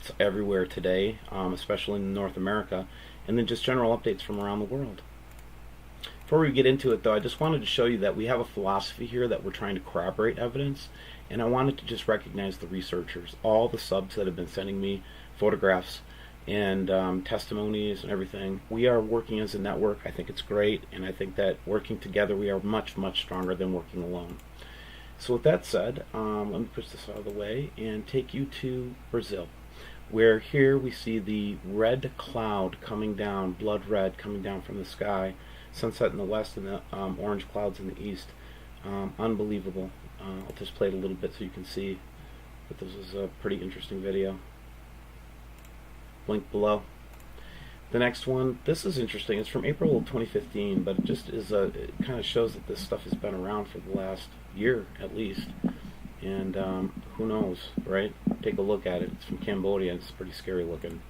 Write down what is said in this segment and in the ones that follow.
that's everywhere today, especially in North America, and then just general updates from around the world. Before we get into it, though, I just wanted to show you that we have a philosophy here that we're trying to corroborate evidence, and I wanted to just recognize the researchers, all the subs that have been sending me photographs and testimonies and everything. We are working as a network. I think it's great, and I think that working together we are much, much stronger than working alone. So with that said, let me push this out of the way and take you to Brazil, where here we see the red cloud coming down, blood red coming down from the sky, sunset in the west and the orange clouds in the east. Unbelievable. I'll just play it a little bit so you can see that this is a pretty interesting video. Link below. The next one, this is interesting. It's from April of 2015, but it just is it kind of shows that this stuff has been around for the last year at least. And who knows, right? Take a look at it. It's from Cambodia. It's pretty scary looking.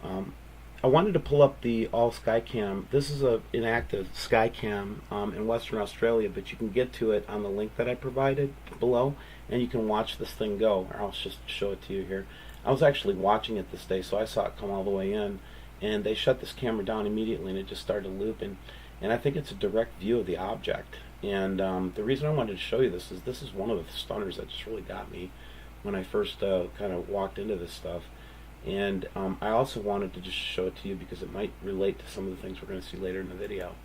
I wanted to pull up the All Skycam. This is an inactive Skycam in Western Australia, but you can get to it on the link that I provided below, and you can watch this thing go. Or I'll just show it to you here. I was actually watching it this day, so I saw it come all the way in, and they shut this camera down immediately, and it just started looping. And I think it's a direct view of the object. And the reason I wanted to show you this is one of the stunners that just really got me when I first kind of walked into this stuff. And I also wanted to just show it to you because it might relate to some of the things we're going to see later in the video.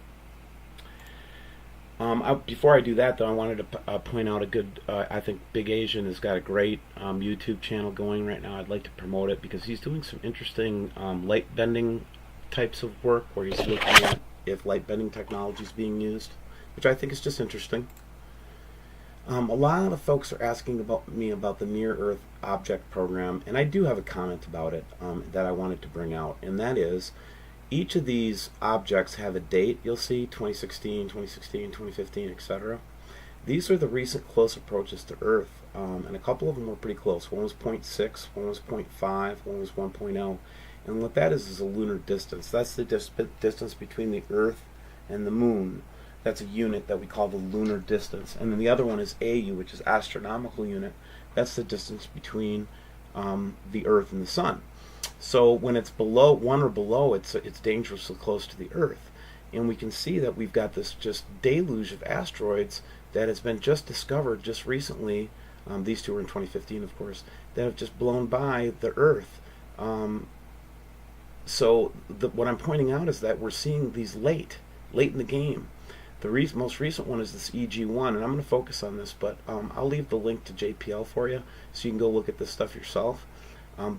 Before I do that, though, I wanted to point out a good, I think Big Asian has got a great YouTube channel going right now. I'd like to promote it because he's doing some interesting light bending types of work where he's looking at if light bending technology is being used, which I think is just interesting. A lot of folks are asking me about the Near Earth Object Program, and I do have a comment about it that I wanted to bring out, and that is each of these objects have a date. You'll see 2016, 2015, etc. These are the recent close approaches to Earth, and a couple of them were pretty close. One was 0.6, one was 0.5, one was 1.0, and what that is a lunar distance. That's the distance between the Earth and the Moon. That's a unit that we call the lunar distance. And then the other one is AU, which is astronomical unit. That's the distance between the Earth and the Sun. So when it's below 1 or below, it's dangerously close to the Earth. And we can see that we've got this just deluge of asteroids that has been just discovered just recently. These two were in 2015, of course, that have just blown by the Earth. So what I'm pointing out is that we're seeing these late in the game. The most recent one is this EG1, and I'm going to focus on this, but I'll leave the link to JPL for you so you can go look at this stuff yourself.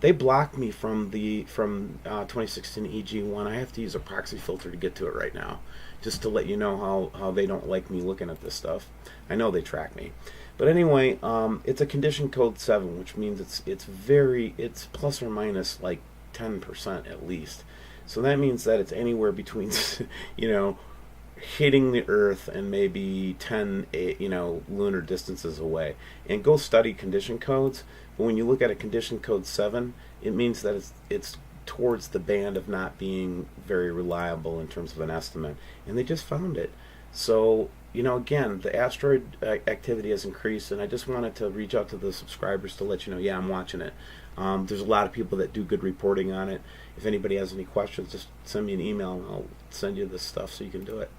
They blocked me from 2016 EG1. I have to use a proxy filter to get to it right now, just to let you know how they don't like me looking at this stuff. I know they track me. But anyway, it's a condition code 7, which means it's plus or minus like 10% at least. So that means that it's anywhere between, hitting the Earth and maybe 10 lunar distances away. And go study condition codes, but when you look at a condition code 7, it means that it's towards the band of not being very reliable in terms of an estimate, and they just found it. So again, the asteroid activity has increased, and I just wanted to reach out to the subscribers to let you know, yeah, I'm watching it. There's a lot of people that do good reporting on it. If anybody has any questions, just send me an email and I'll send you this stuff so you can do it.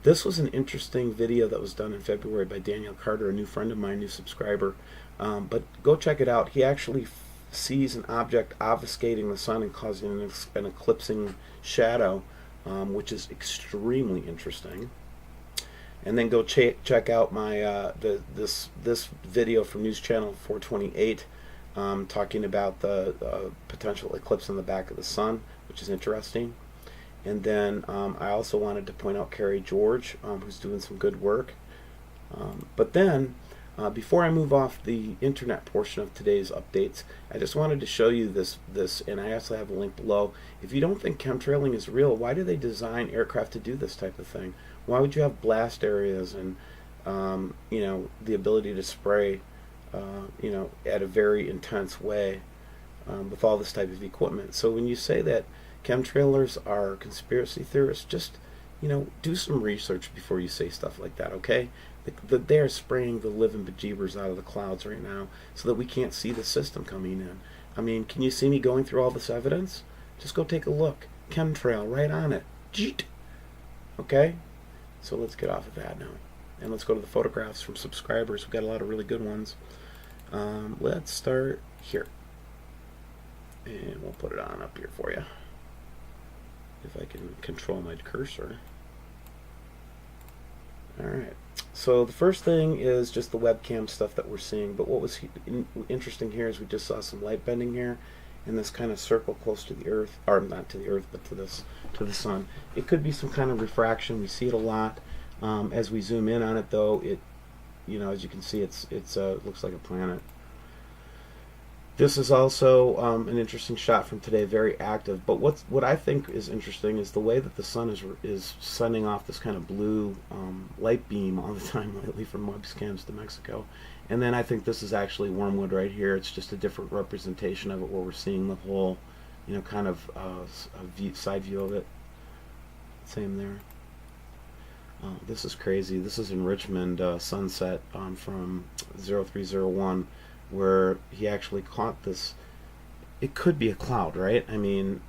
This was an interesting video that was done in February by Daniel Carter, a new friend of mine, new subscriber. But go check it out. He actually sees an object obfuscating the sun and causing an eclipsing shadow, which is extremely interesting. And then go check out my this video from News Channel 428, talking about the potential eclipse in the back of the sun, which is interesting. And then I also wanted to point out Carrie George, who's doing some good work. But then, before I move off the internet portion of today's updates, I just wanted to show you this, and I also have a link below. If you don't think chemtrailing is real, why do they design aircraft to do this type of thing? Why would you have blast areas and the ability to spray at a very intense way with all this type of equipment? So when you say that chemtrailers are conspiracy theorists, just do some research before you say stuff like that, okay? They're spraying the living bejeebers out of the clouds right now so that we can't see the system coming in. I mean, can you see me going through all this evidence? Just go take a look. Chemtrail right on it. Jeet. Okay? So let's get off of that now. And let's go to the photographs from subscribers. We've got a lot of really good ones. Let's start here. And we'll put it on up here for you. If I can control my cursor. Alright. So the first thing is just the webcam stuff that we're seeing. But what was interesting here is we just saw some light bending here. In this kind of circle close to the Earth, or not to the Earth, but to the Sun. It could be some kind of refraction. We see it a lot. As we zoom in on it, though, it, as you can see, it looks like a planet. This is also an interesting shot from today, very active. But what I think is interesting is the way that the sun is sending off this kind of blue light beam all the time lately from webcams to Mexico. And then I think this is actually wormwood right here. It's just a different representation of it, where we're seeing the whole, kind of side view of it. Same there. This is crazy. This is in Richmond, sunset from 0301, where he actually caught this. It could be a cloud, right? I mean,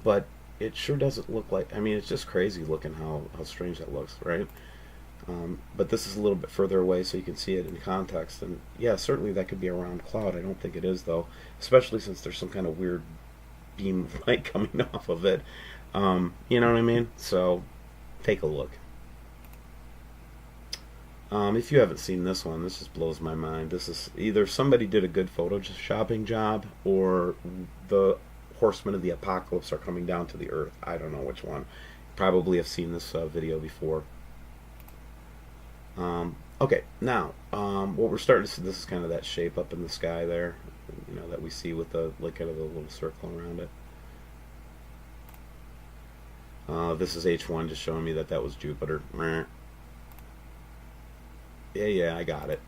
but it sure doesn't look like. I mean, it's just crazy looking how strange that looks, right? But this is a little bit further away, so you can see it in context. And yeah, certainly that could be a round cloud. I don't think it is, though, especially since there's some kind of weird beam of light coming off of it. You know what I mean? So take a look. If you haven't seen this one, this just blows my mind. This is either somebody did a good photoshopping job, or the horsemen of the apocalypse are coming down to the Earth. I don't know which one. Probably have seen this video before. Okay, now what we're starting to see, this is kind of that shape up in the sky there, that we see with the kind of the little circle around it. This is H1, just showing me that was Jupiter. Yeah, I got it.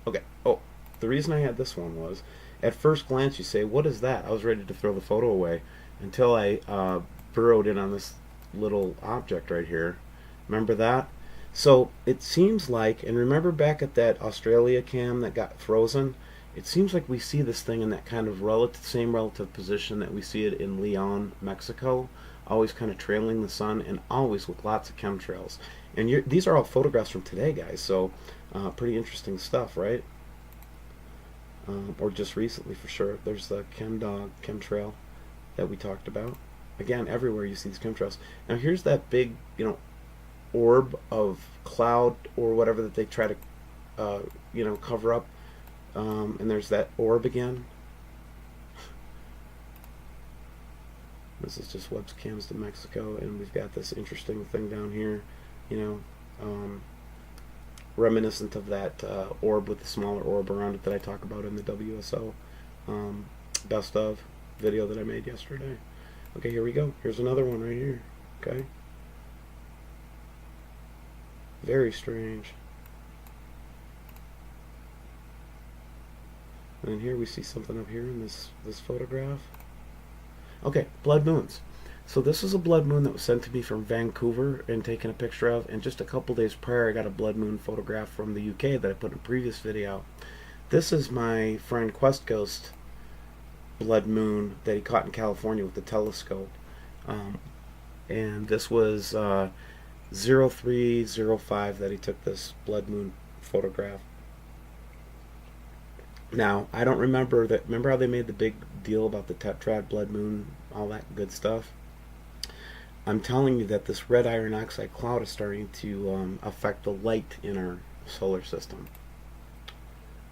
Okay. Oh, the reason I had this one was, at first glance you say, what is that? I was ready to throw the photo away until I burrowed in on this little object right here. Remember that? So it seems like, and remember back at that Australia cam that got frozen, it seems like we see this thing in that kind of same relative position that we see it in Leon, Mexico, always kind of trailing the sun, and always with lots of chemtrails. And these are all photographs from today, guys, so pretty interesting stuff, right? Or just recently, for sure. There's the chemtrail that we talked about. Again, everywhere you see these chemtrails. Now here's that big, orb of cloud or whatever that they try to, cover up. And there's that orb again. This is just webcams to Mexico, and we've got this interesting thing down here, reminiscent of that orb with the smaller orb around it that I talk about in the WSO best of video that I made yesterday. Okay, here we go. Here's another one right here. Okay. Very strange. And here we see something up here in this photograph. Okay, blood moons. So this is a blood moon that was sent to me from Vancouver and taken a picture of, and just a couple days prior I got a blood moon photograph from the UK that I put in a previous video. This is my friend QUESTGHOST blood moon that he caught in California with the telescope. And this was 0305 that he took this blood moon photograph. Now, I don't remember that. Remember how they made the big deal about the tetrad, blood moon, all that good stuff? I'm telling you that this red iron oxide cloud is starting to affect the light in our solar system.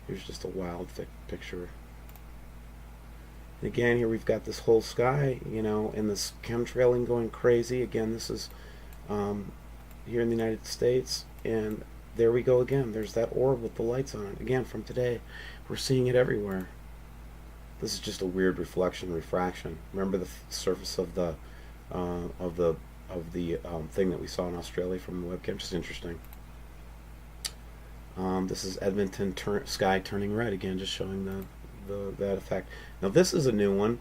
Here's just a wild picture. And again, here we've got this whole sky, and this chemtrailing going crazy. Again, this is here in the United States, and there we go again. There's that orb with the lights on it. Again, from today, we're seeing it everywhere. This is just a weird refraction. Remember the surface of the thing that we saw in Australia from the webcam? Just interesting. This is Edmonton sky turning red again, just showing that effect. Now this is a new one.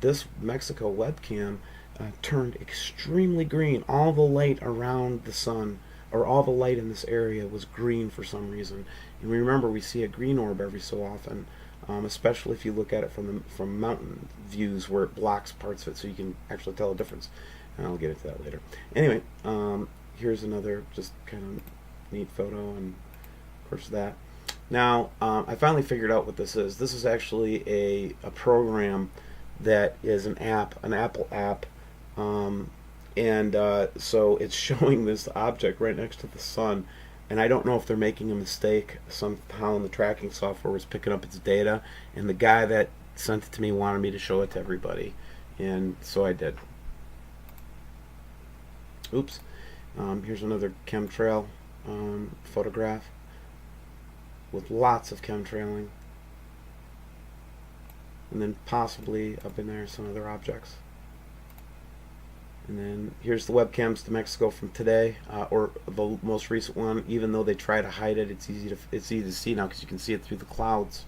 This Mexico webcam turned extremely green. All the light around the sun or all the light in this area was green for some reason. And remember, we see a green orb every so often, especially if you look at it from mountain views where it blocks parts of it, so you can actually tell a difference. And I'll get into that later. Anyway, here's another just kind of neat photo, and of course that. Now, I finally figured out what this is. This is actually a program that is an app, an Apple app, and so it's showing this object right next to the sun, and I don't know if they're making a mistake somehow in the tracking software was picking up its data, and the guy that sent it to me wanted me to show it to everybody, and so I did. Oops. Here's another chemtrail photograph with lots of chemtrailing, and then possibly up in there some other objects. And then here's the webcams to Mexico from today, or the most recent one. Even though they try to hide it, it's easy to see now because you can see it through the clouds.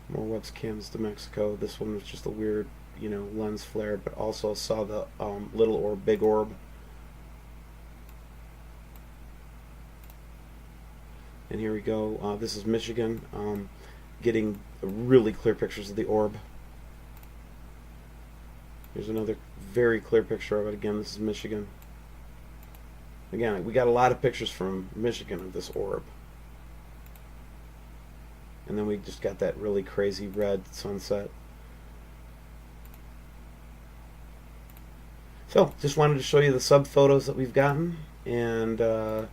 More webcams to Mexico. This one was just a weird, lens flare, but also saw the little orb, big orb. And here we go. This is Michigan, getting really clear pictures of the orb. Here's another very clear picture of it. Again, this is Michigan. Again, we got a lot of pictures from Michigan of this orb. And then we just got that really crazy red sunset. So, just wanted to show you the sub photos that we've gotten, and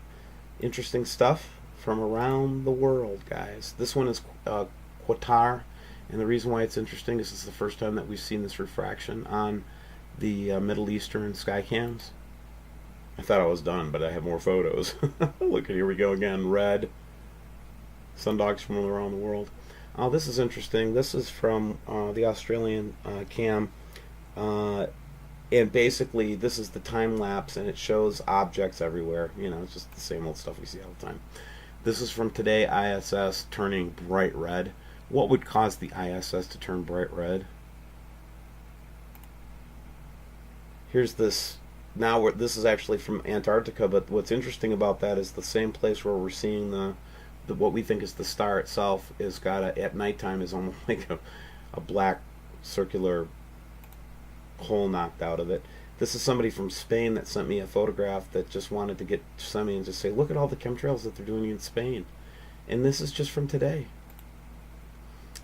interesting stuff from around the world, guys. This one is Qatar. And the reason why it's interesting is it's the first time that we've seen this refraction on the Middle Eastern sky cams. I thought I was done, but I have more photos. Look, here we go again. Red. Sundogs from around the world. Oh, this is interesting. This is from the Australian cam. And basically, this is the time lapse, and it shows objects everywhere. It's just the same old stuff we see all the time. This is from today, ISS turning bright red. What would cause the ISS to turn bright red? Here's this. Now this is actually from Antarctica, but what's interesting about that is the same place where we're seeing the what we think is the star itself is got at nighttime is almost like a black circular hole knocked out of it. This is somebody from Spain that sent me a photograph that just wanted to send me and just say, look at all the chemtrails that they're doing in Spain. And this is just from today.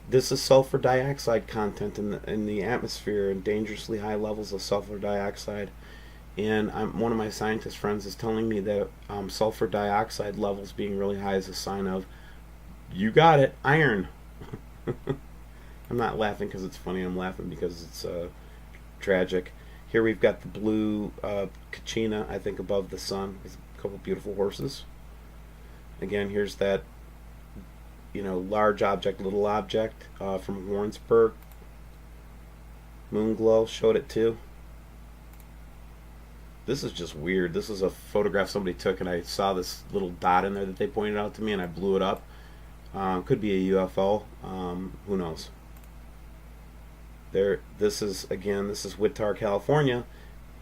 This is sulfur dioxide content in the atmosphere, and dangerously high levels of sulfur dioxide. And one of my scientist friends is telling me that sulfur dioxide levels being really high is a sign of, you got it, iron. I'm not laughing because it's funny. I'm laughing because it's tragic. Here we've got the blue Kachina, I think, above the sun with a couple beautiful horses. Again, here's that large object, little object from Warrensburg. Moon glow showed it too. This is just weird. This is a photograph somebody took, and I saw this little dot in there that they pointed out to me, and I blew it up. Could be a UFO. Who knows? This is Wichita, California.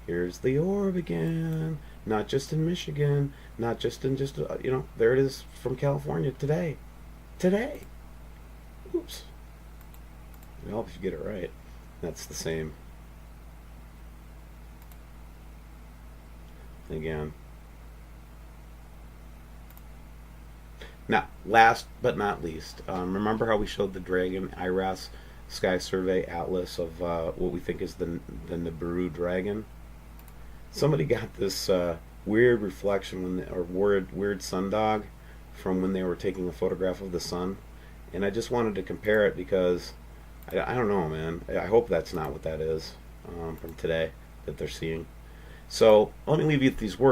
Here's the orb again. Not just in Michigan. Not just in there it is from California today. Today. Oops. It'll help if you get it right. That's the same. Again. Now, last but not least, remember how we showed the Dragon IRAS Sky Survey Atlas of what we think is the Nibiru Dragon? Somebody got this weird reflection or weird sundog from when they were taking a photograph of the sun, and I just wanted to compare it because I don't know, man. I hope that's not what that is from today that they're seeing. So let me leave you with these words.